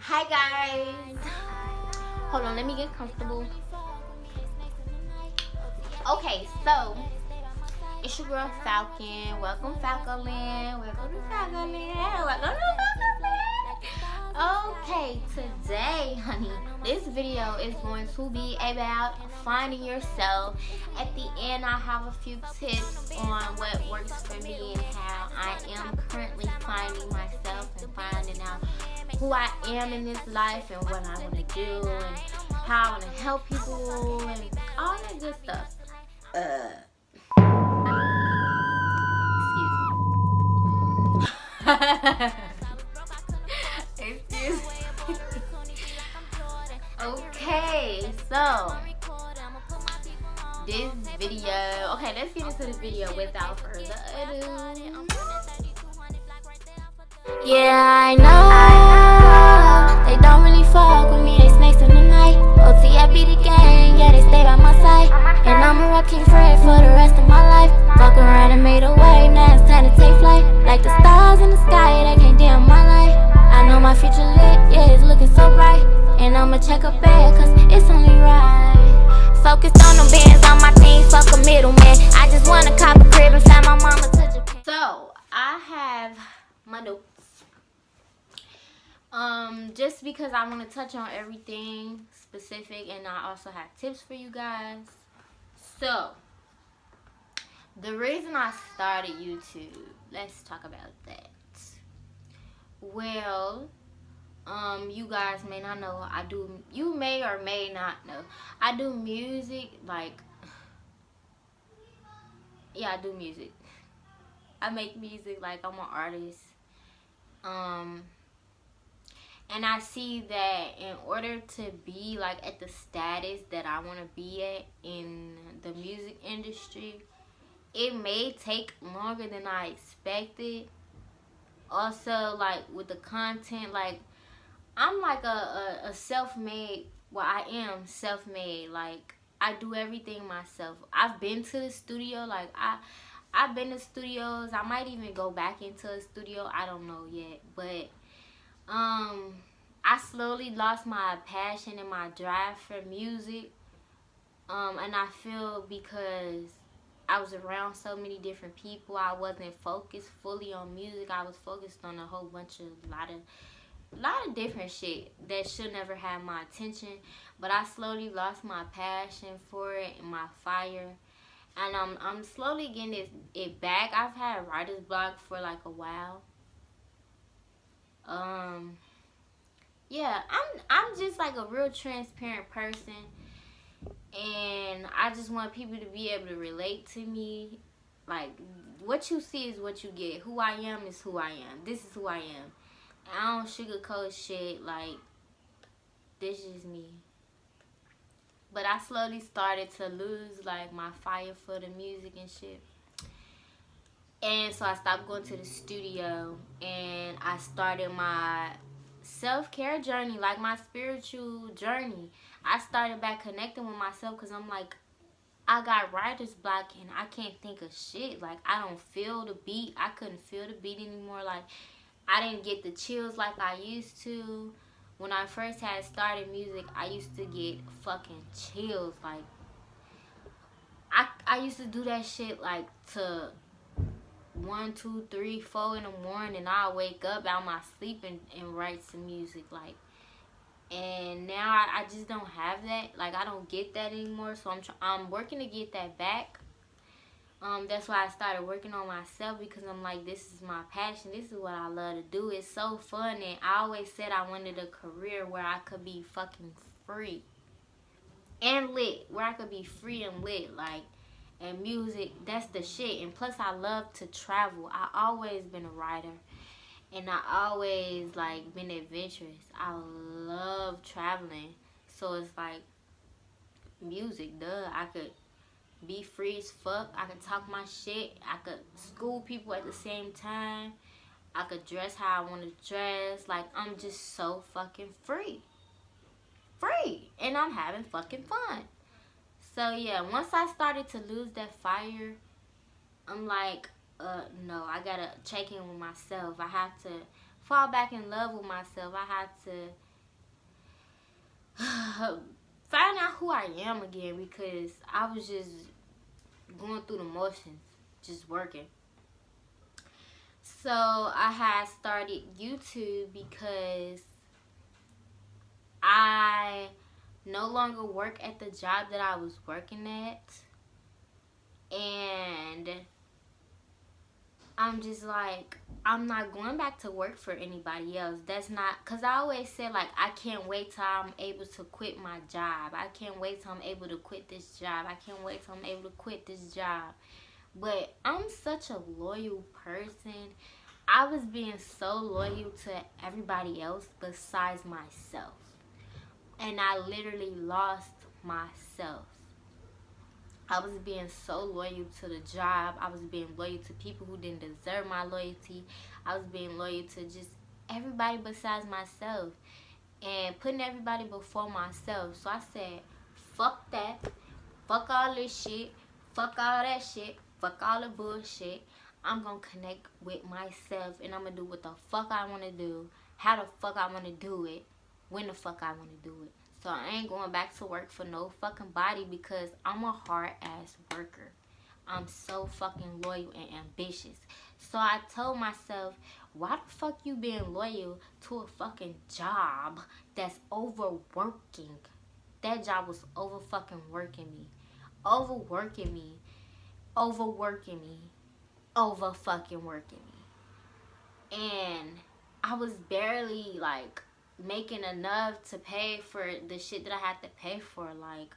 Hi guys. Hold on, let me get comfortable. Okay, so it's your girl Falcon. Welcome FalcoLand. Welcome to FalcoLand. Welcome to FalcoLand. Okay, today, honey, this video is going to be about finding yourself. At the end, I have a few tips on what works for me and how I am currently finding myself and finding out who I am in this life and what I want to do and how I want to help people and all that good stuff. Excuse me. Okay, so this video. Okay, let's get into the video without further ado. Yeah, I know they don't really fuck with me, they snakes in the night. OTI be the gang, yeah, they stay by my side. And I'm a rocking Fred for the rest of my life. Fuck around and made a way, now it's time to take flight. Like the stars in the sky, they can't dim my light. I know my future lit, yeah, it's looking so bright. And I'ma check a bag, cause it's only right. Focused on them bands, on my things, fuck a middleman. I just wanna cop a crib and fly my mama to Japan. So I have my notes. Just because I want to touch on everything specific, and I also have tips for you guys. So the reason I started YouTube, let's talk about that. Well, you guys may not know, you may or may not know, I do music. Like, yeah, I do music. I make music, like I'm an artist. And I see that in order to be like at the status that I want to be at in the music industry, it may take longer than I expected. Also, like with the content, like I'm like a self-made, well, I am self-made. Like, I do everything myself. I've been to the studio, like I've been to studios. I might even go back into a studio. I don't know yet, but I slowly lost my passion and my drive for music. And I feel because I was around so many different people, I wasn't focused fully on music. I was focused on a whole bunch of lot of different shit that should never have my attention. But I slowly lost my passion for it and my fire. And I'm slowly getting it back. I've had writer's block for like a while. Yeah, I'm just like a real transparent person, and I just want people to be able to relate to me. Like, what you see is what you get. Who I am is who I am. This is who I am. I don't sugarcoat shit. Like, this is me. But I slowly started to lose like my fire for the music and shit. And so I stopped going to the studio, and I started my self-care journey, like my spiritual journey. I started back connecting with myself because I'm like, I got writer's block and I can't think of shit. Like, I don't feel the beat. I couldn't feel the beat anymore. Like, I didn't get the chills like I used to. When I first had started music, I used to get fucking chills. Like, I used to do that shit like to 1, 2, 3, 4 in the morning, and I'll wake up out my sleep and write some music. Like, and now I just don't have that. Like, I don't get that anymore. So I'm working to get that back. That's why I started working on myself, because I'm like, this is my passion. This is what I love to do. It's so fun, and I always said I wanted a career where I could be fucking free and lit, where I could be free and lit, like. And music, that's the shit. And plus, I love to travel. I always been a writer, and I always like been adventurous. I love traveling, so it's like music. Duh, I could be free as fuck. I could talk my shit. I could school people at the same time. I could dress how I want to dress. Like, I'm just so fucking free, and I'm having fucking fun. So yeah, once I started to lose that fire, I'm like, no, I gotta check in with myself. I have to fall back in love with myself. I have to find out who I am again, because I was just going through the motions, just working. So I had started YouTube because I no longer work at the job that I was working at, and I'm just like, I'm not going back to work for anybody else. That's not, because I always said, like, I can't wait till I'm able to quit my job. I can't wait till I'm able to quit this job. I can't wait till I'm able to quit this job. But I'm such a loyal person. I was being so loyal to everybody else besides myself. And I literally lost myself. I was being so loyal to the job. I was being loyal to people who didn't deserve my loyalty. I was being loyal to just everybody besides myself, and putting everybody before myself. So I said, fuck that. Fuck all this shit. Fuck all that shit. Fuck all the bullshit. I'm going to connect with myself, and I'm going to do what the fuck I want to do, how the fuck I want to do it, when the fuck I want to do it. So I ain't going back to work for no fucking body, because I'm a hard-ass worker. I'm so fucking loyal and ambitious. So I told myself, why the fuck you being loyal to a fucking job that's overworking? That job was over fucking working me. Overworking me. Overworking me. Over fucking working me. And I was barely like making enough to pay for the shit that I had to pay for. Like,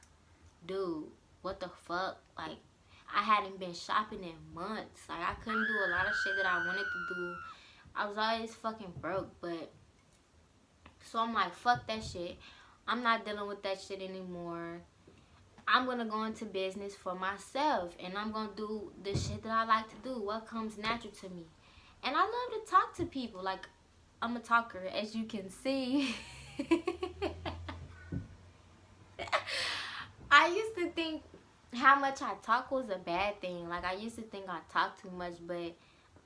dude, what the fuck? Like, I hadn't been shopping in months. Like, I couldn't do a lot of shit that I wanted to do. I was always fucking broke. But so I'm like, fuck that shit. I'm not dealing with that shit anymore. I'm gonna go into business for myself, and I'm gonna do the shit that I like to do, what comes natural to me. And I love to talk to people. Like, I'm a talker, as you can see. I used to think how much I talk was a bad thing. Like, I used to think I talk too much, but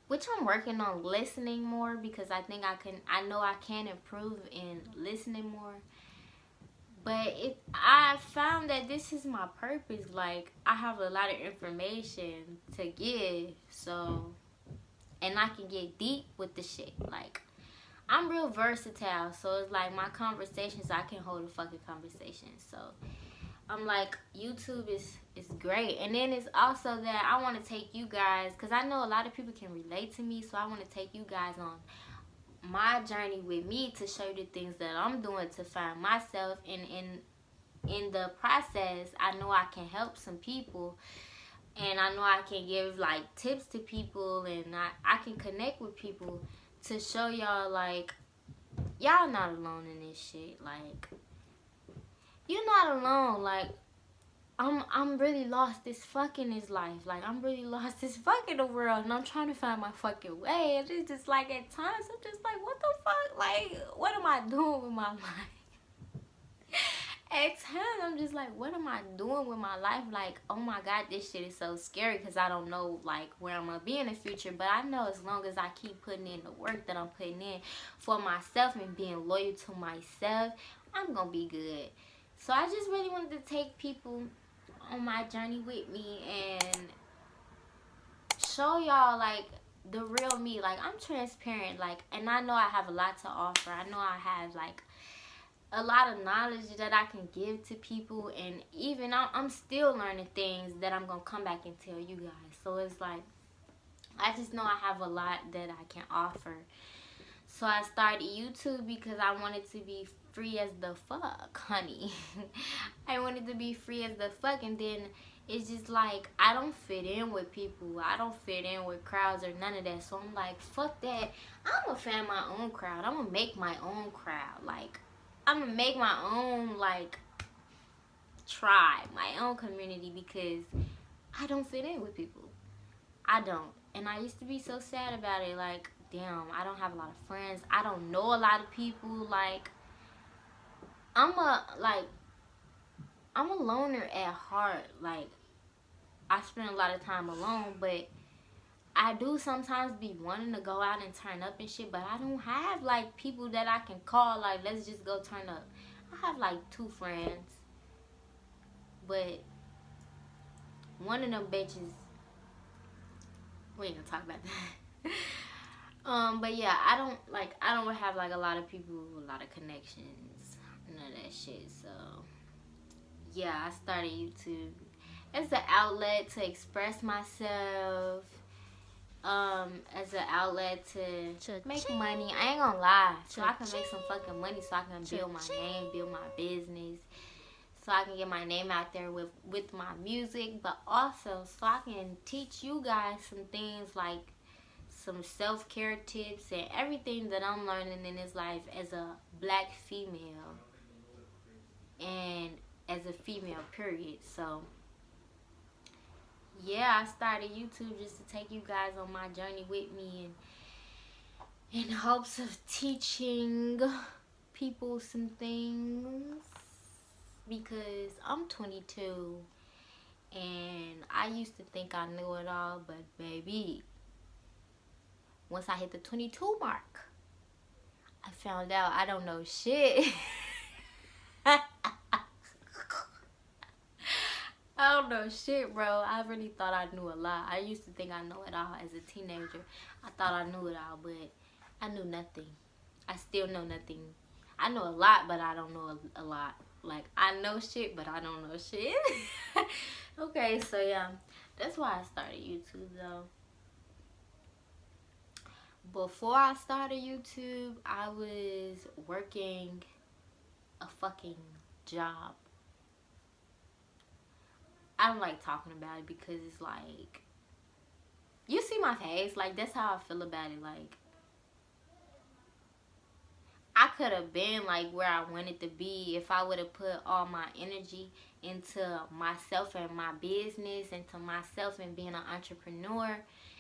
which I'm working on listening more, because I think I know I can improve in listening more. But I found that this is my purpose. Like, I have a lot of information to give, so, and I can get deep with the shit. Like, I'm real versatile, so it's like my conversations, I can hold a fucking conversation. So I'm like, YouTube is great. And then it's also that I want to take you guys, because I know a lot of people can relate to me, so I want to take you guys on my journey with me, to show you the things that I'm doing to find myself. And in the process, I know I can help some people, and I know I can give like tips to people, and I can connect with people to show y'all, like, y'all not alone in this shit. Like, you're not alone. Like, I'm really lost as fuck in this life. Like, I'm really lost as fuck in the world, and I'm trying to find my fucking way. And it's just like, at times I'm just like, what the fuck? Like, what am I doing with my life? At times I'm just like, what am I doing with my life? Like, oh my god, this shit is so scary, because I don't know like where I'm gonna be in the future. But I know as long as I keep putting in the work that I'm putting in for myself and being loyal to myself, I'm gonna be good. So I just really wanted to take people on my journey with me and show y'all like the real me. Like, I'm transparent, like, and I know I have a lot to offer. I know I have like a lot of knowledge that I can give to people, and even I'm still learning things that I'm gonna come back and tell you guys. So it's like, I just know I have a lot that I can offer. So I started YouTube because I wanted to be free as the fuck, honey. I wanted to be free as the fuck, and then it's just like, I don't fit in with people. I don't fit in with crowds or none of that. So I'm like, fuck that. I'm gonna find my own crowd. I'm gonna make my own crowd. Like, I'm gonna make my own, like, tribe, my own community, because I don't fit in with people. I don't. And I used to be so sad about it. Like, damn, I don't have a lot of friends. I don't know a lot of people. Like, I'm a loner at heart. Like, I spend a lot of time alone, but I do sometimes be wanting to go out and turn up and shit, but I don't have like people that I can call, like, let's just go turn up. I have like 2 friends, but one of them bitches, we ain't gonna talk about that. But yeah, I don't have like a lot of people, a lot of connections, none of that shit. So yeah, I started YouTube as an outlet to express myself, as an outlet to make money. I ain't gonna lie, so I can make some fucking money, so I can build my name, build my business, so I can get my name out there with my music, but also so I can teach you guys some things, like some self-care tips and everything that I'm learning in this life as a black female and as a female, period. So yeah, I started YouTube just to take you guys on my journey with me, and in hopes of teaching people some things, because I'm 22 and I used to think I knew it all, but baby, once I hit the 22 mark, I found out I don't know shit. I don't know shit, bro. I really thought I knew a lot. I used to think I know it all as a teenager. I thought I knew it all, but I knew nothing. I still know nothing. I know a lot, but I don't know a lot. Like, I know shit, but I don't know shit. Okay, so yeah. That's why I started YouTube, though. Before I started YouTube, I was working a fucking job. I don't like talking about it because it's like, you see my face, like that's how I feel about it. Like, I could have been like where I wanted to be if I would have put all my energy into myself and my business, into myself and being an entrepreneur,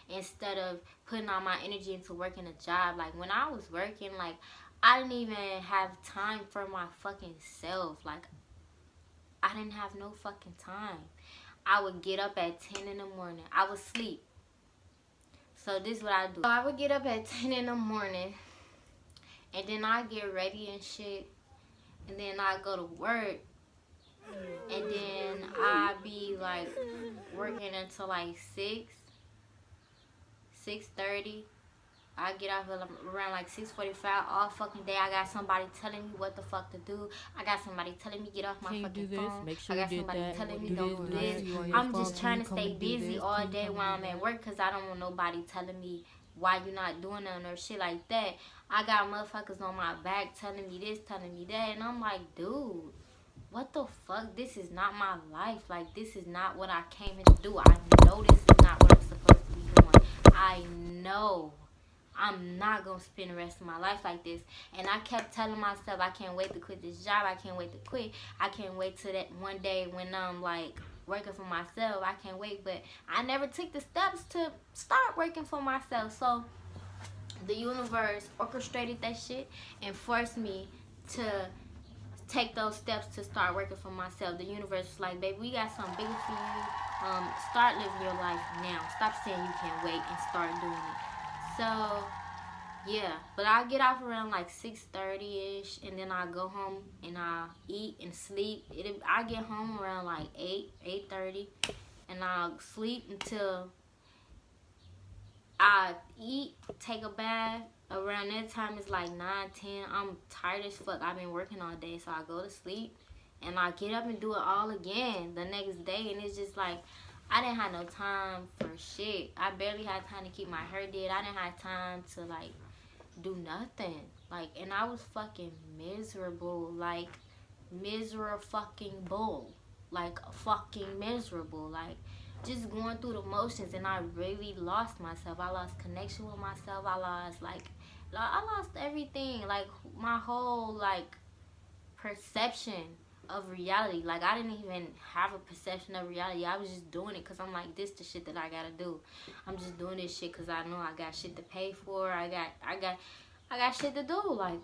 instead of putting all my energy into working a job. Like, when I was working, like, I didn't even have time for my fucking self. Like, I didn't have no fucking time. I would get up at 10 in the morning. I would sleep. So this is what I do. So I would get up at 10 in the morning, and then I get ready and shit, and then I go to work, and then I be like working until like 6:30. I get off around like 6:45 all fucking day. I got somebody telling me what the fuck to do. I got somebody telling me get off my fucking phone. Make sure I got somebody telling me don't do this. I'm just trying to stay busy all day while I'm at work, because I don't want nobody telling me why you not doing nothing or shit like that. I got motherfuckers on my back telling me this, telling me that, and I'm like, dude, what the fuck? This is not my life. Like, this is not what I came here to do. I know this is not what I'm supposed to be doing. I know I'm not gonna spend the rest of my life like this. And I kept telling myself, I can't wait to quit this job. I can't wait to quit. I can't wait till that one day when I'm like working for myself. I can't wait. But I never took the steps to start working for myself. So the universe orchestrated that shit and forced me to take those steps to start working for myself. The universe is like, baby, we got something bigger for you. Start living your life now. Stop saying you can't wait and start doing it. So yeah, but I get off around like 6:30ish, and then I go home and I eat and sleep. I get home around like 8:30, and I'll sleep until I eat, take a bath. Around that time it's like 9:10. I'm tired as fuck. I've been working all day, so I go to sleep, and I get up and do it all again the next day. And it's just like, I didn't have no time for shit. I barely had time to keep my hair did. I didn't have time to like do nothing. Like, and I was fucking miserable. Like, miserable. Like, fucking miserable. Like, just going through the motions, and I really lost myself. I lost connection with myself. I lost everything. Like, my whole like perception of reality. Like, I didn't even have a perception of reality. I was just doing it because I'm like, this the shit that I gotta do. I'm just doing this shit because I know I got shit to pay for. I got shit to do. Like,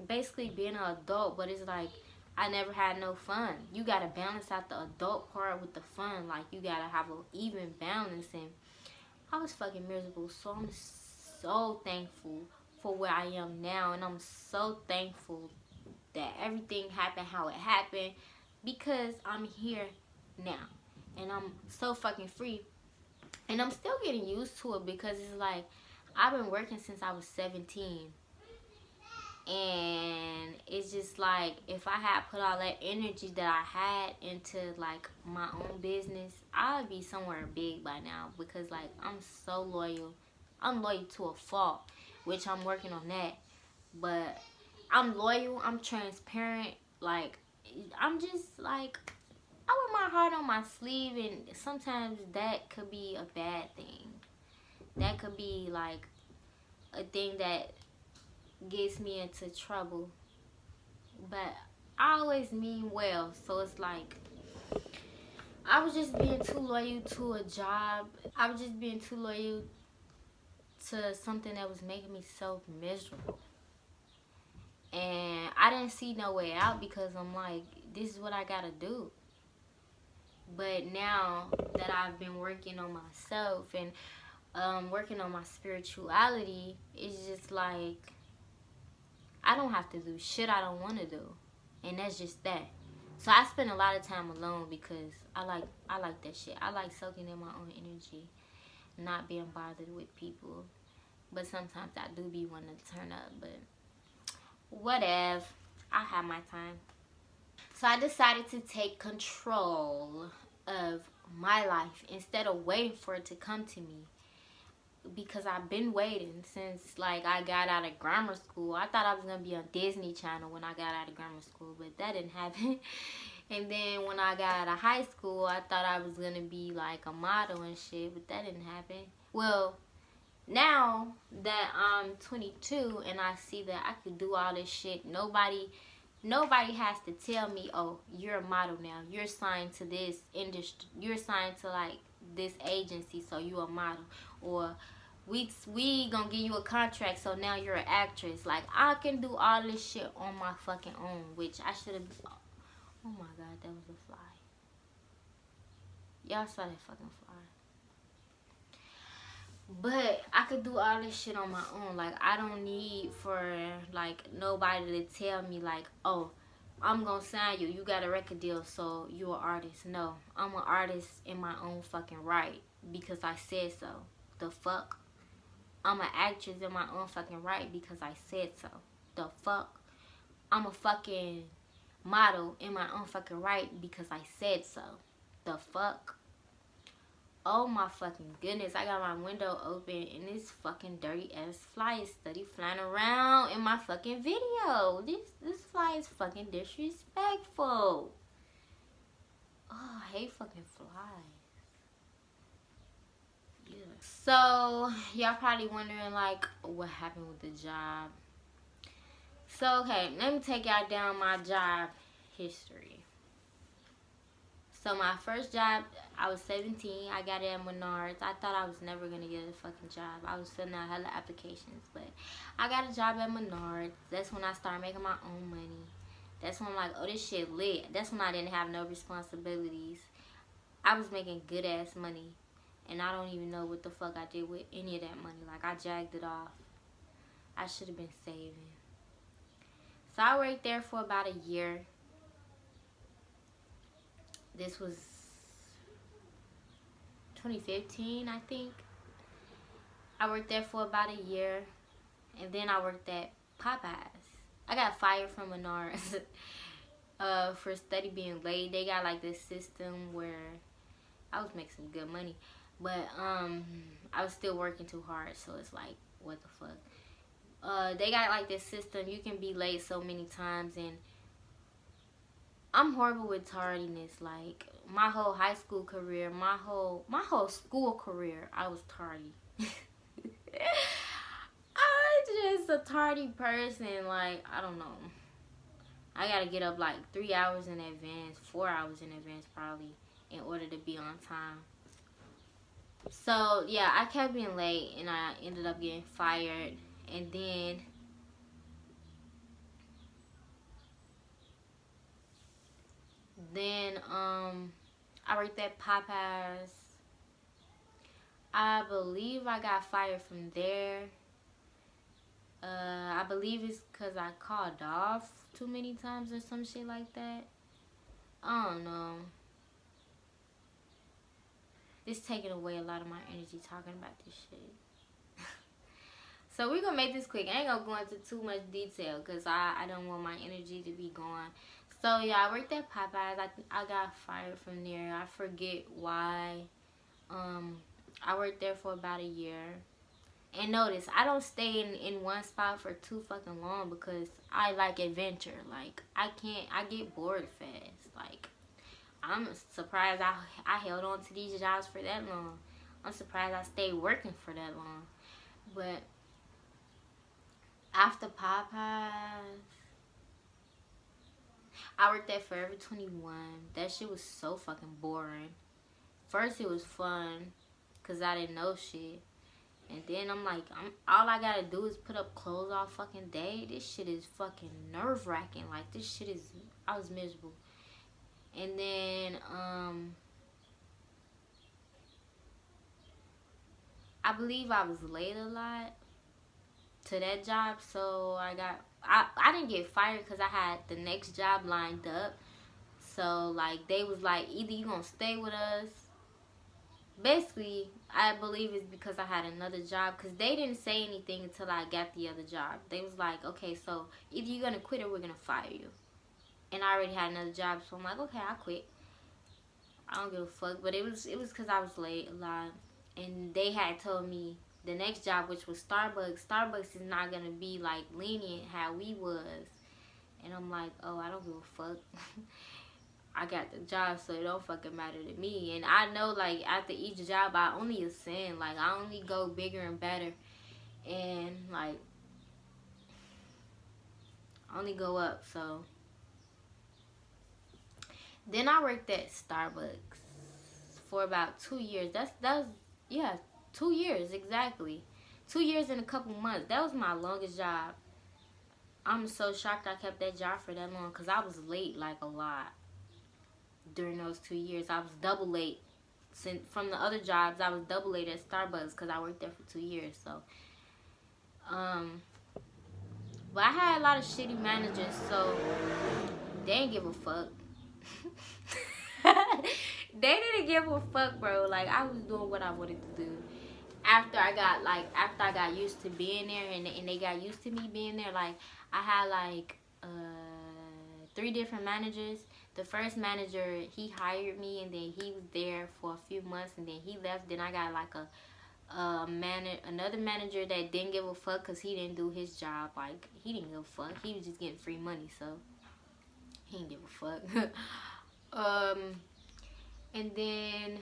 basically being an adult, but it's like, I never had no fun. You gotta balance out the adult part with the fun. Like, you gotta have an even balance, and I was fucking miserable. So I'm so thankful for where I am now, and I'm so thankful that everything happened how it happened, because I'm here now and I'm so fucking free. And I'm still getting used to it, because it's like I've been working since I was 17. And it's just like, if I had put all that energy that I had into like my own business, I would be somewhere big by now, because like I'm so loyal. I'm loyal to a fault, which I'm working on that. But I'm loyal, I'm transparent, like I'm just like, I wear my heart on my sleeve, and sometimes that could be a bad thing. That could be like a thing that gets me into trouble. But I always mean well, so it's like I was just being too loyal to a job. I was just being too loyal to something that was making me so miserable. And I didn't see no way out, because I'm like, this is what I gotta do. But now that I've been working on myself and working on my spirituality, it's just like I don't have to do shit I don't want to do, and that's just that. So I spend a lot of time alone, because I like that shit. I like soaking in my own energy, not being bothered with people. But sometimes I do be wanting to turn up, but whatever. I have my time. So I decided to take control of my life instead of waiting for it to come to me, because I've been waiting since like I got out of grammar school. I thought I was gonna be on Disney Channel when I got out of grammar school, but that didn't happen. And then when I got out of high school, I thought I was gonna be like a model and shit, but that didn't happen. Well, now that I'm 22 and I see that I could do all this shit, nobody has to tell me, oh, you're a model now, you're signed to this industry, you're signed to like this agency, so you a model, or we gonna give you a contract, so now you're an actress. Like, I can do all this shit on my fucking own, which I should have. Oh my god, that was a fly. Y'all saw that fucking fly. But I could do all this shit on my own. Like, I don't need for like nobody to tell me like, oh, I'm gonna sign you, you got a record deal, so you're an artist. No, I'm an artist in my own fucking right, because I said so. The fuck? I'm an actress in my own fucking right, because I said so. The fuck? I'm a fucking model in my own fucking right, because I said so. The fuck? Oh my fucking goodness, I got my window open and this fucking dirty ass fly is steady flying around in my fucking video. This fly is fucking disrespectful. Oh, I hate fucking flies. Yeah. So, y'all probably wondering like, what happened with the job. So, okay, let me take y'all down my job history. So my first job, I was 17. I got it at Menards. I thought I was never going to get a fucking job. I was filling out hella applications. But I got a job at Menards. That's when I started making my own money. That's when I'm like, oh, this shit lit. That's when I didn't have no responsibilities. I was making good ass money. And I don't even know what the fuck I did with any of that money. Like, I jagged it off. I should have been saving. So I worked there for about a year. This was 2015, I think. I worked there for about a year. And then I worked at Popeyes. I got fired from Menards for steady being late. They got like this system where I was making some good money. But I was still working too hard. So it's like, what the fuck? They got like this system. You can be late so many times, and I'm horrible with tardiness. Like, my whole high school career, my whole school career, I was tardy. I'm just a tardy person. Like, I don't know. I gotta get up like 3 hours in advance, 4 hours in advance probably, in order to be on time. So, yeah, I kept being late, and I ended up getting fired. And then I worked at Popeyes. I believe I got fired from there. I believe it's because I called off too many times or some shit like that. I don't know. This taking away a lot of my energy talking about this shit. So we're gonna make this quick. I ain't gonna go into too much detail because I don't want my energy to be gone. So yeah, I worked at Popeyes. I got fired from there. I forget why. I worked there for about a year. And notice, I don't stay in one spot for too fucking long because I like adventure. Like, I get bored fast. Like, I'm surprised I held on to these jobs for that long. I'm surprised I stayed working for that long. But after Popeyes, I worked at Forever 21. That shit was so fucking boring. First, it was fun because I didn't know shit. And then I'm like, all I gotta do is put up clothes all fucking day. This shit is fucking nerve-wracking. Like, this shit is, I was miserable. And then, I believe I was late a lot to that job. So I didn't get fired because I had the next job lined up. So, like, they was like, either you gonna stay with us. Basically, I believe it's because I had another job. Because they didn't say anything until I got the other job. They was like, okay, so either you're going to quit or we're going to fire you. And I already had another job. So I'm like, okay, I'll quit. I don't give a fuck. But it was because I was late a lot. And they had told me the next job, which was Starbucks. Starbucks is not going to be, like, lenient how we was. And I'm like, oh, I don't give a fuck. I got the job, so it don't fucking matter to me. And I know, like, after each job, I only ascend. Like, I only go bigger and better. And, like, I only go up, so. Then I worked at Starbucks for about 2 years. That was, yeah, 2 years, exactly. 2 years and a couple months. That was my longest job. I'm so shocked I kept that job for that long, because I was late, like, a lot. During those 2 years, I was double late. From the other jobs, I was double late at Starbucks because I worked there for 2 years. So, but I had a lot of shitty managers, so they didn't give a fuck. They didn't give a fuck, bro. Like, I was doing what I wanted to do. After I got used to being there, and they got used to me being there, like, I had like 3 different managers. The first manager, he hired me, and then he was there for a few months, and then he left. Then I got like another manager that didn't give a fuck because he didn't do his job. Like, he didn't give a fuck. He was just getting free money, so he didn't give a fuck. And then,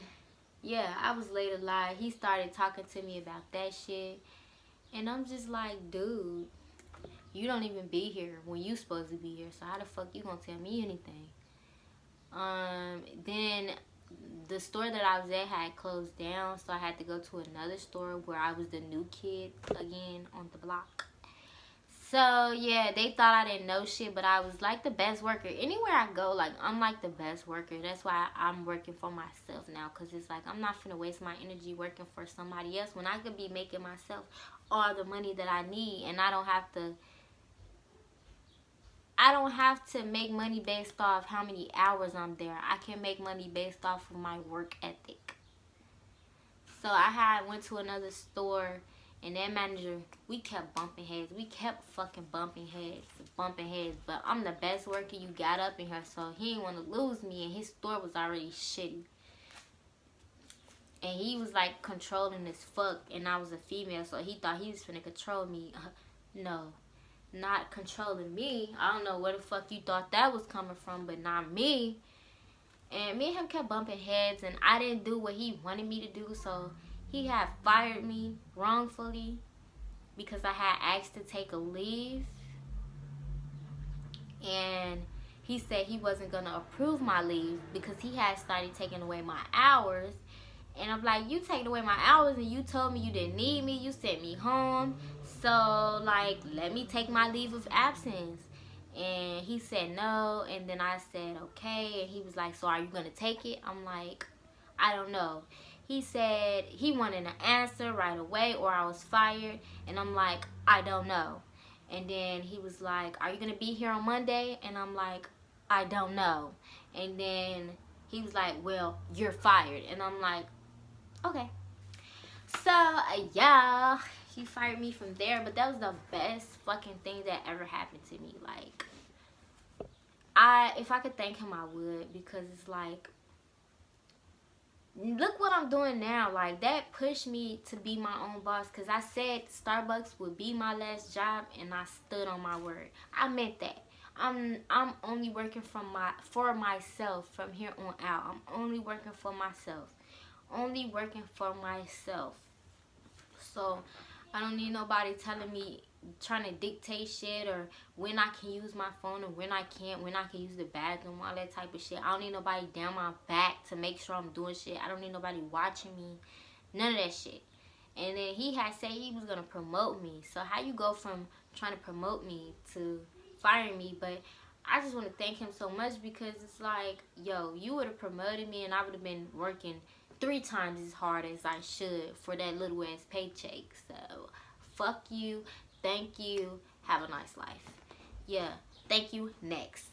yeah, I was late a lot. He started talking to me about that shit, and I'm just like, dude, you don't even be here when you supposed to be here, so how the fuck you gonna tell me anything? Then the store that I was at had closed down, so I had to go to another store where I was the new kid again on the block. So yeah, they thought I didn't know shit, but I was like the best worker. Anywhere I go, like, I'm like the best worker. That's why I'm working for myself now, because it's like, I'm not finna waste my energy working for somebody else when I could be making myself all the money that I need, and I don't have to make money based off how many hours I'm there. I can make money based off of my work ethic. So I went to another store, and that manager, we kept bumping heads. We kept fucking bumping heads. But I'm the best worker you got up in here, so he didn't want to lose me, and his store was already shitty. And he was like controlling as fuck, and I was a female, so he thought he was finna control me. No. Not controlling me. I don't know where the fuck you thought that was coming from, but not me. And me and him kept bumping heads, and I didn't do what he wanted me to do, so he had fired me wrongfully because I had asked to take a leave. And he said he wasn't going to approve my leave because he had started taking away my hours. And I'm like, you taking away my hours, and you told me you didn't need me. You sent me home. So, like, let me take my leave of absence. And he said no. And then I said, okay. And he was like, so are you going to take it? I'm like, I don't know. He said he wanted an answer right away or I was fired. And I'm like, I don't know. And then he was like, are you gonna be here on Monday? And I'm like, I don't know. And then he was like, well, you're fired. And I'm like, okay. So yeah, he fired me from there. But that was the best fucking thing that ever happened to me. Like, if I could thank him, I would, because it's like, look what I'm doing now. Like, that pushed me to be my own boss, because I said Starbucks would be my last job, and I stood on my word. I meant that. I'm only working for myself from here on out. I'm only working for myself. Only working for myself. So I don't need nobody telling me, trying to dictate shit, or when I can use my phone or when I can't, when I can use the bathroom, all that type of shit. I don't need nobody down my back to make sure I'm doing shit. I don't need nobody watching me. None of that shit. And then he had said he was gonna promote me. So how you go from trying to promote me to firing me? But I just want to thank him so much, because it's like, yo, you would have promoted me and I would have been working 3 times as hard as I should for that little ass paycheck. So fuck you. Thank you. Have a nice life. Yeah. Thank you. Next.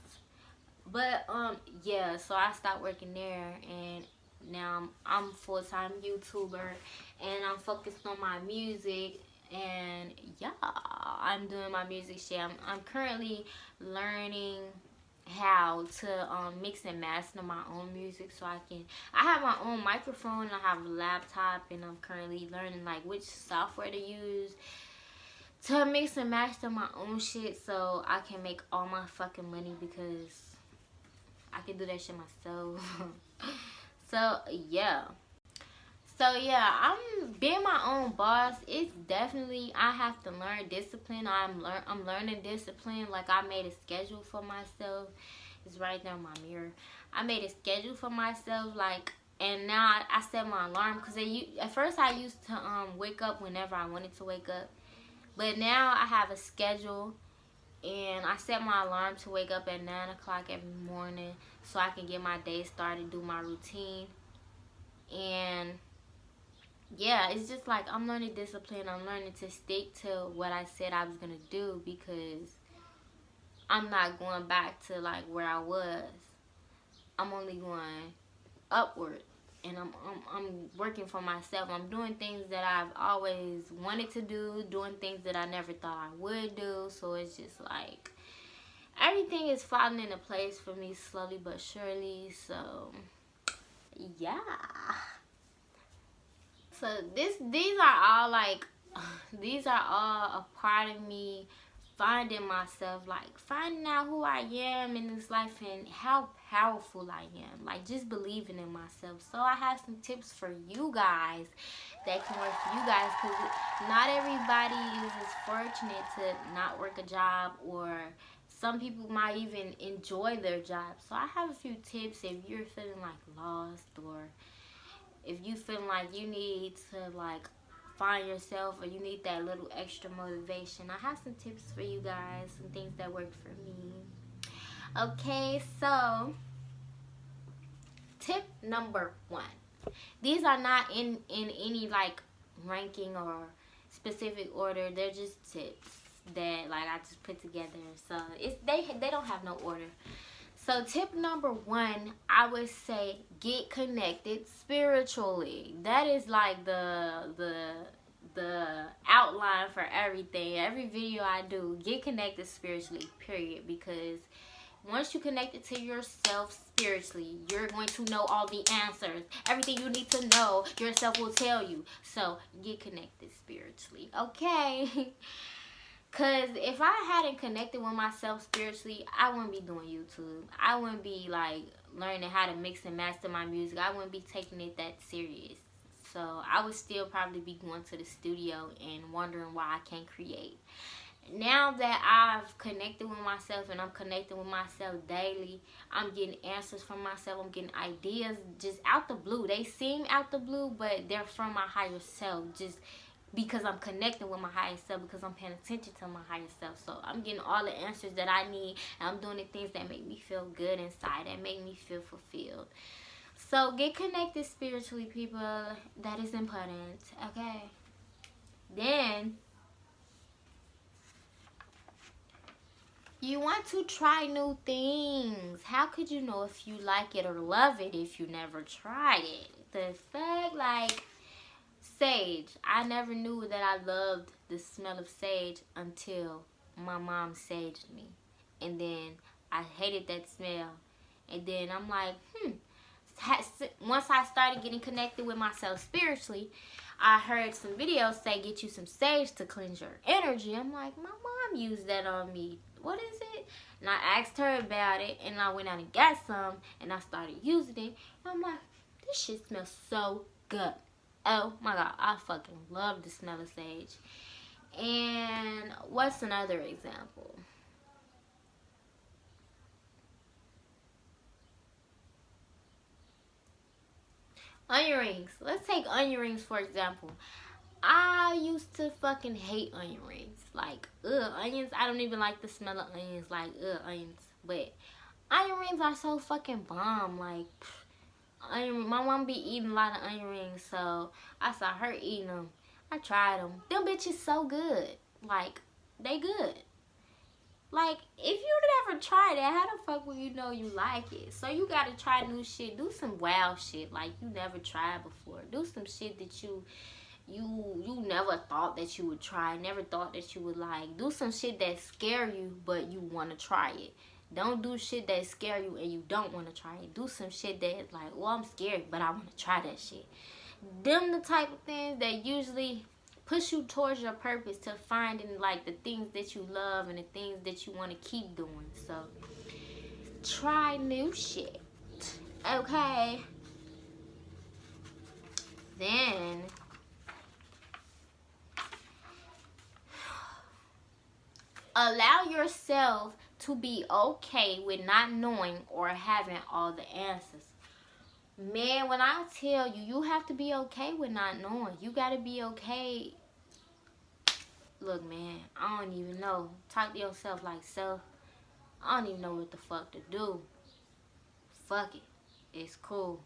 But yeah, so I stopped working there, and now I'm full-time YouTuber, and I'm focused on my music. And yeah, I'm doing my music shit. I'm currently learning how to mix and master my own music, so I have my own microphone, I have a laptop, and I'm currently learning like which software to use to mix and master my own shit, so I can make all my fucking money, because I can do that shit myself. So yeah, I'm being my own boss. It's definitely, I have to learn discipline. I'm learning discipline. Like, I made a schedule for myself. It's right there in my mirror. I made a schedule for myself, like, and now I set my alarm, because at first I used to wake up whenever I wanted to wake up, but now I have a schedule, and I set my alarm to wake up at 9 o'clock every morning, so I can get my day started, do my routine. And yeah, it's just like, I'm learning discipline. I'm learning to stick to what I said I was gonna do, because I'm not going back to like where I was. I'm only going upward, and I'm working for myself. I'm doing things that I've always wanted to do, doing things that I never thought I would do. So it's just like, everything is falling into place for me slowly but surely. So yeah. So these are all like, these are all a part of me finding myself, like finding out who I am in this life and how powerful I am, like just believing in myself. So I have some tips for you guys that can work for you guys, because not everybody is as fortunate to not work a job, or some people might even enjoy their job. So I have a few tips if you're feeling like lost, or if you feel like you need to like find yourself, or you need that little extra motivation. I have some tips for you guys, some things that work for me. Okay, so tip number 1. These are not in any like ranking or specific order. They're just tips that like I just put together. So they don't have no order. So tip number 1, I would say, get connected spiritually. That is like the outline for everything. Every video I do, get connected spiritually, period. Because once you connect it to yourself spiritually, you're going to know all the answers. Everything you need to know, yourself will tell you. So get connected spiritually, okay? Because if I hadn't connected with myself spiritually, I wouldn't be doing YouTube. I wouldn't be like learning how to mix and master my music. I wouldn't be taking it that serious. So I would still probably be going to the studio and wondering why I can't create. Now that I've connected with myself, and I'm connecting with myself daily, I'm getting answers from myself. I'm getting ideas just out the blue. They seem out the blue, but they're from my higher self. Just because I'm connecting with my higher self, because I'm paying attention to my higher self. So I'm getting all the answers that I need, and I'm doing the things that make me feel good inside, that make me feel fulfilled. So get connected spiritually, people. That is important, okay? Then You want to try new things. How could you know if you like it or love it if you never tried it? The fuck? Like, sage. I never knew that I loved the smell of sage until my mom saged me. And then I hated that smell. And then I'm like, once I started getting connected with myself spiritually, I heard some videos say get you some sage to cleanse your energy. I'm like, my mom used that on me. What is it? And I asked her about it, and I went out and got some, and I started using it. And I'm like, this shit smells so good. Oh my god, I fucking love the smell of sage. And what's another example? Onion rings. Let's take onion rings for example. I used to fucking hate onion rings. Like, onions. I don't even like the smell of onions. Like, onions. But onion rings are so fucking bomb. Like, my mom be eating a lot of onion rings, so I saw her eating them. I tried them. Them bitches so good. Like, they good. Like, if you never tried it, how the fuck will you know you like it? So you gotta try new shit. Do some wild shit like you never tried before. Do some shit that you never thought that you would try, never thought that you would like. Do some shit that scare you, but you want to try it. Don't do shit that scare you and you don't want to try it. Do some shit that like, well, I'm scared, but I want to try that shit. Them the type of things that usually push you towards your purpose, to finding like the things that you love and the things that you want to keep doing. So try new shit, okay? Then allow yourself to be okay with not knowing or having all the answers. Man, when I tell you, you have to be okay with not knowing. You got to be okay. Look, man, I don't even know. Talk to yourself like, self, I don't even know what the fuck to do. Fuck it. It's cool.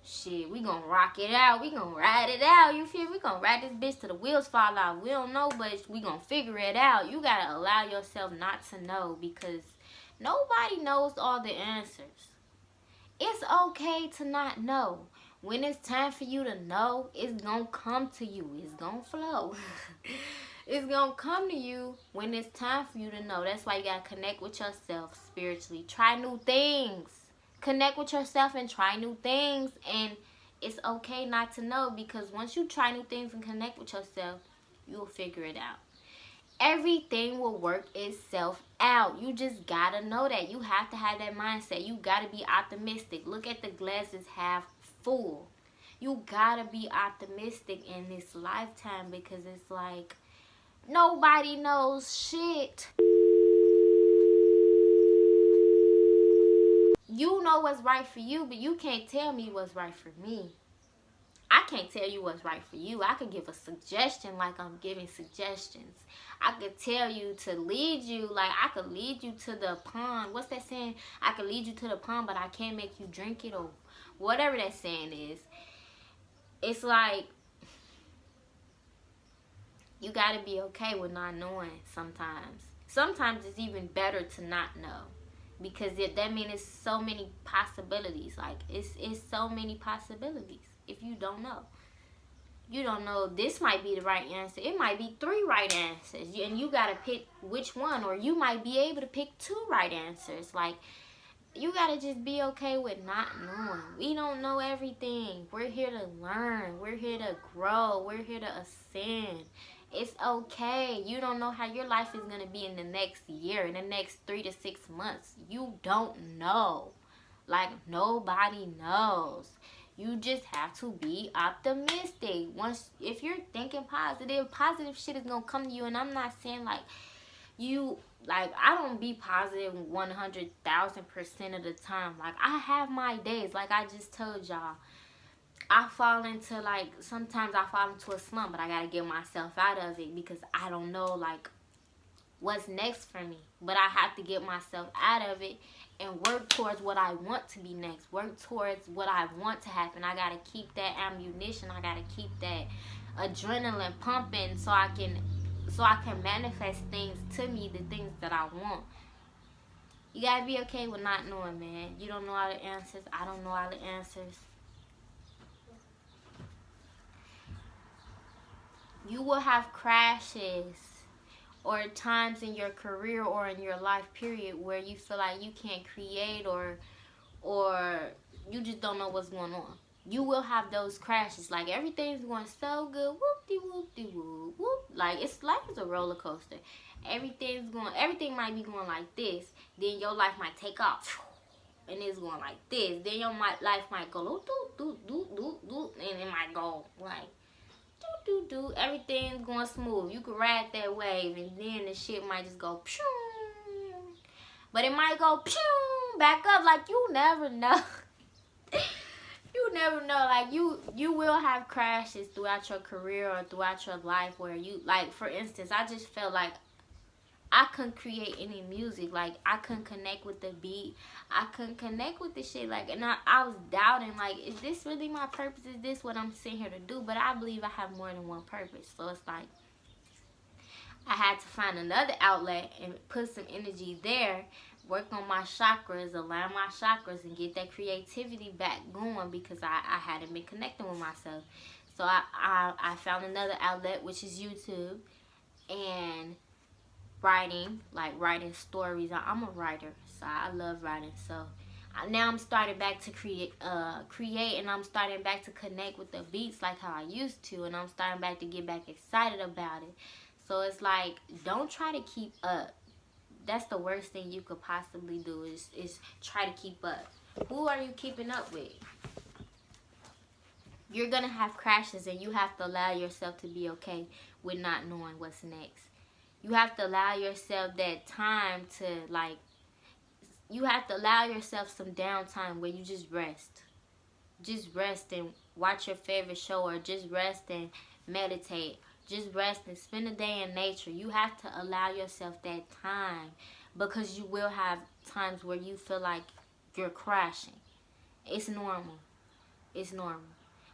Shit, we gonna rock it out. We gonna ride it out. You feel? We gonna ride this bitch till the wheels fall off. We don't know, but we gonna figure it out. You gotta allow yourself not to know, because nobody knows all the answers. It's okay to not know. When it's time for you to know, it's gonna come to you. It's gonna flow. It's gonna come to you when it's time for you to know. That's why you gotta connect with yourself spiritually. Try new things. Connect with yourself and try new things. And it's okay not to know, because once you try new things and connect with yourself, you'll figure it out. Everything will work itself out. You just gotta know that. You have to have that mindset. You gotta be optimistic. Look at the glasses half full. You gotta be optimistic in this lifetime, because it's like nobody knows shit. You know what's right for you, but you can't tell me what's right for me. I can't tell you what's right for you. I could give a suggestion like I'm giving suggestions. I could tell you to lead you, like I could lead you to the pond. What's that saying? I could lead you to the pond, but I can't make you drink it, or whatever that saying is. It's like, you gotta be okay with not knowing sometimes. Sometimes it's even better to not know, because that means it's so many possibilities. Like, it's so many possibilities. If you don't know, you don't know, this might be the right answer. It might be 3 right answers, and you gotta pick which one. Or you might be able to pick 2 right answers. Like, you gotta just be okay with not knowing. We don't know everything. We're here to learn. We're here to grow. We're here to ascend. It's okay. You don't know how your life is gonna be in the next year, in the next 3 to 6 months. You don't know. Like, nobody knows. You just have to be optimistic. If you're thinking positive shit is gonna come to you. And I'm not saying like I don't be positive 100,000% of the time. Like, I have my days. Like I just told y'all, I fall into, like, sometimes I fall into a slump, but I gotta get myself out of it, because I don't know like what's next for me. But I have to get myself out of it and work towards what I want to be next. Work towards what I want to happen. I gotta keep that ammunition. I gotta keep that adrenaline pumping, so I can so I can manifest things to me, the things that I want. You gotta be okay with not knowing, man. You don't know all the answers. I don't know all the answers. You will have crashes or times in your career or in your life period where you feel like you can't create, or you just don't know what's going on. You will have those crashes. Like, everything's going so good, whoop-de-whoop-de-whoop, whoop. Like, it's life is a roller coaster. Everything might be going like this. Then your life might take off, and it's going like this. Then your life might go do, and it might go like do. Everything's going smooth. You can ride that wave, and then the shit might just go pew. But it might go pew back up. Like, you never know. You never know. Like, you will have crashes throughout your career or throughout your life where you, like, for instance, I just felt like I couldn't create any music. Like, I couldn't connect with the beat. I couldn't connect with the shit. Like, and I was doubting, like, is this really my purpose? Is this what I'm sitting here to do? But I believe I have more than one purpose. So it's like, I had to find another outlet and put some energy there, work on my chakras, align my chakras, and get that creativity back going, because I hadn't been connecting with myself. So I found another outlet, which is YouTube, and writing, like writing stories. I'm a writer, so I love writing. So now I'm starting back to create, and I'm starting back to connect with the beats like how I used to, and I'm starting back to get back excited about it. So it's like, don't try to keep up. That's the worst thing you could possibly do, is try to keep up. Who are you keeping up with? You're gonna have crashes, and you have to allow yourself to be okay with not knowing what's next. You have to allow yourself that time to, like, you have to allow yourself some downtime where you just rest. Just rest and watch your favorite show, or just rest and meditate. Just rest and spend a day in nature. You have to allow yourself that time, because you will have times where you feel like you're crashing. It's normal. It's normal.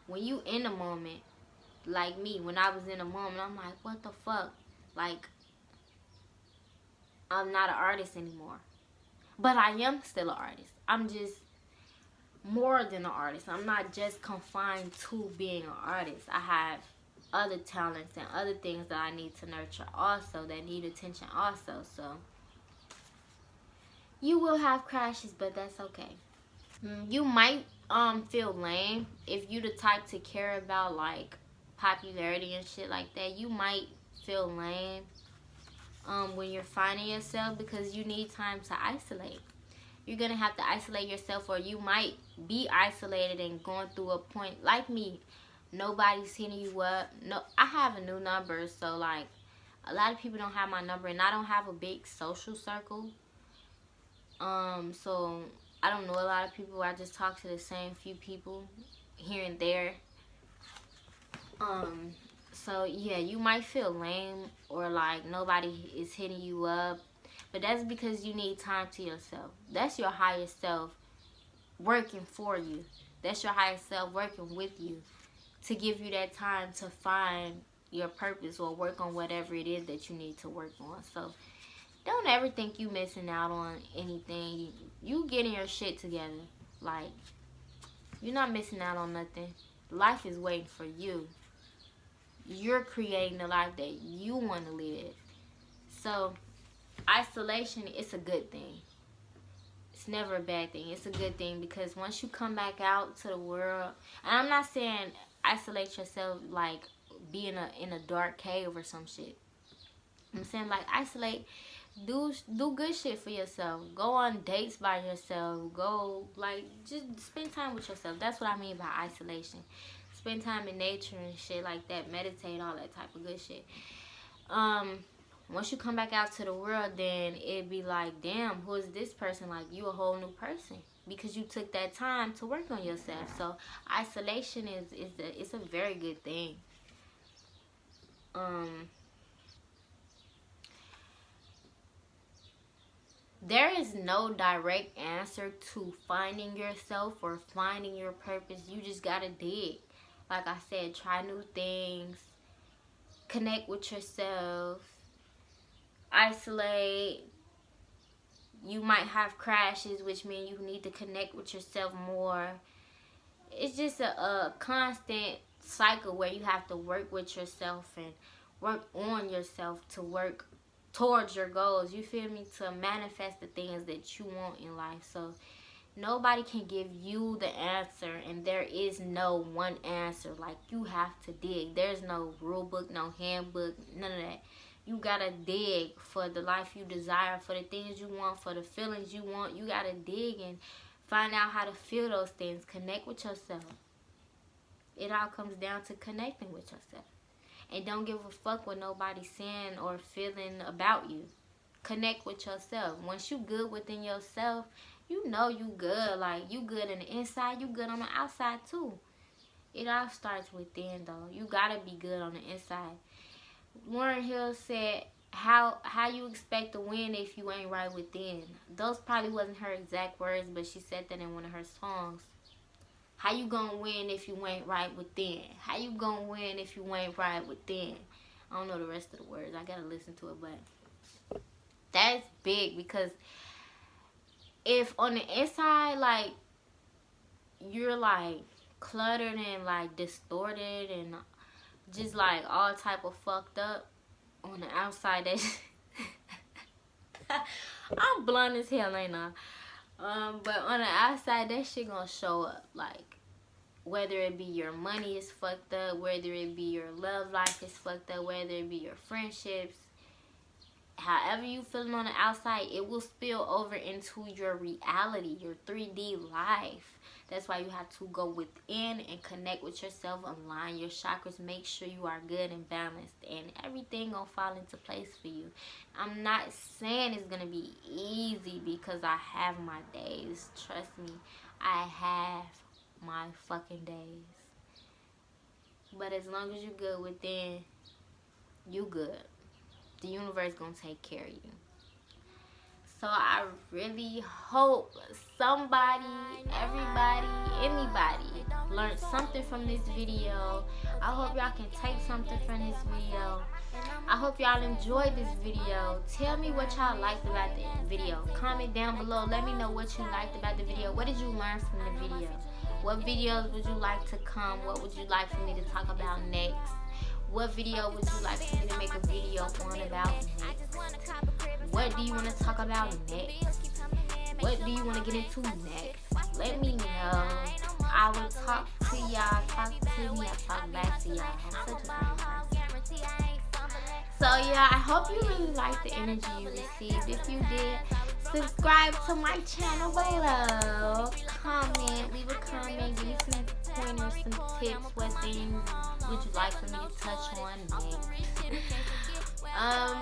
When you in a moment, like me, when I was in a moment, I'm like, what the fuck? Like, I'm not an artist anymore. But I am still an artist. I'm just more than an artist. I'm not just confined to being an artist. I have other talents and other things that I need to nurture also, that need attention also. So you will have crashes, but that's okay. You might feel lame if you the type to care about, like, popularity and shit like that. You might feel lame when you're finding yourself, because you need time to isolate. You're gonna have to isolate yourself, or you might be isolated and going through a point like me. Nobody's hitting you up. No, I have a new number, so, like, a lot of people don't have my number, and I don't have a big social circle. So I don't know a lot of people. I just talk to the same few people here and there. So yeah, you might feel lame, or like nobody is hitting you up, but that's because you need time to yourself. That's your higher self working for you. That's your higher self working with you to give you that time to find your purpose or work on whatever it is that you need to work on. So don't ever think you missing out on anything. You getting your shit together. Like, you're not missing out on nothing. Life is waiting for you. You're creating the life that you want to live. So isolation, it's a good thing. It's never a bad thing. It's a good thing, because once you come back out to the world, and I'm not saying isolate yourself like be in a dark cave or some shit. I'm saying, like, isolate, do good shit for yourself. Go on dates by yourself. Go, like, just spend time with yourself. That's what I mean by isolation. Spend time in nature and shit like that. Meditate, all that type of good shit. Once you come back out to the world, then it'd be like, damn, who is this person? Like, you a whole new person, because you took that time to work on yourself. So isolation it's a very good thing. There is no direct answer to finding yourself or finding your purpose. You just gotta dig. Like I said, try new things. connect with yourself, isolate. You might have crashes, which means you need to connect with yourself more. It's just a constant cycle where you have to work with yourself and work on yourself to work towards your goals. You feel me? To manifest the things that you want in life. So nobody can give you the answer, and there is no one answer. Like, you have to dig. There's no rule book, no handbook, none of that. You gotta dig for the life you desire, for the things you want, for the feelings you want. You gotta dig and find out how to feel those things. Connect with yourself. It all comes down to connecting with yourself. And don't give a fuck what nobody's saying or feeling about you. Connect with yourself. Once you good within yourself, you know you good. Like, you good on the inside, you good on the outside too. It all starts within, though. You gotta be good on the inside. Lauryn Hill said, how you expect to win if you ain't right within? Those probably wasn't her exact words, but she said that in one of her songs. How you gonna win if you ain't right within? How you gonna win if you ain't right within? I don't know the rest of the words. I gotta listen to it, but that's big, because if on the inside, like, you're like cluttered and like distorted and just like all type of fucked up, on the outside, that I'm blunt as hell, ain't I? But on the outside, that shit gonna show up. Like, whether it be your money is fucked up, whether it be your love life is fucked up, whether it be your friendships, however you feeling on the outside, it will spill over into your reality, your 3D life. That's why you have to go within and connect with yourself, align your chakras, make sure you are good and balanced, and everything gonna fall into place for you. I'm not saying it's gonna be easy, because I have my days. Trust me, I have my fucking days. But as long as you good within, you good. The universe gonna take care of you. So I really hope somebody, everybody, anybody learned something from this video. I hope y'all can take something from this video. I hope y'all enjoyed this video. Tell me what y'all liked about the video. Comment down below. Let me know what you liked about the video. What did you learn from the video? What videos would you like to come? What would you like for me to talk about next? What video would you like for me to make a video on about next? What do you want to talk about next? What do you want to get into next? Let me know. I will talk to y'all. Talk to me. I talk back to y'all. I'm such a funny person. So yeah, I hope you really liked the energy you received. If you did, subscribe to my channel below. Comment, leave a comment, give me some pointers, some tips, what things would you like for me to touch on next.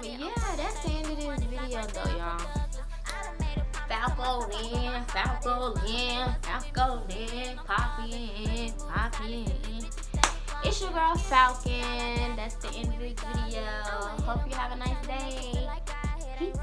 Yeah, that's the end of this video though, y'all. FalcoLand, FalcoLand, FalcoLand, pop in, pop in. It's your girl Falcon. That's the end of this video. Hope you have a nice day. Peace.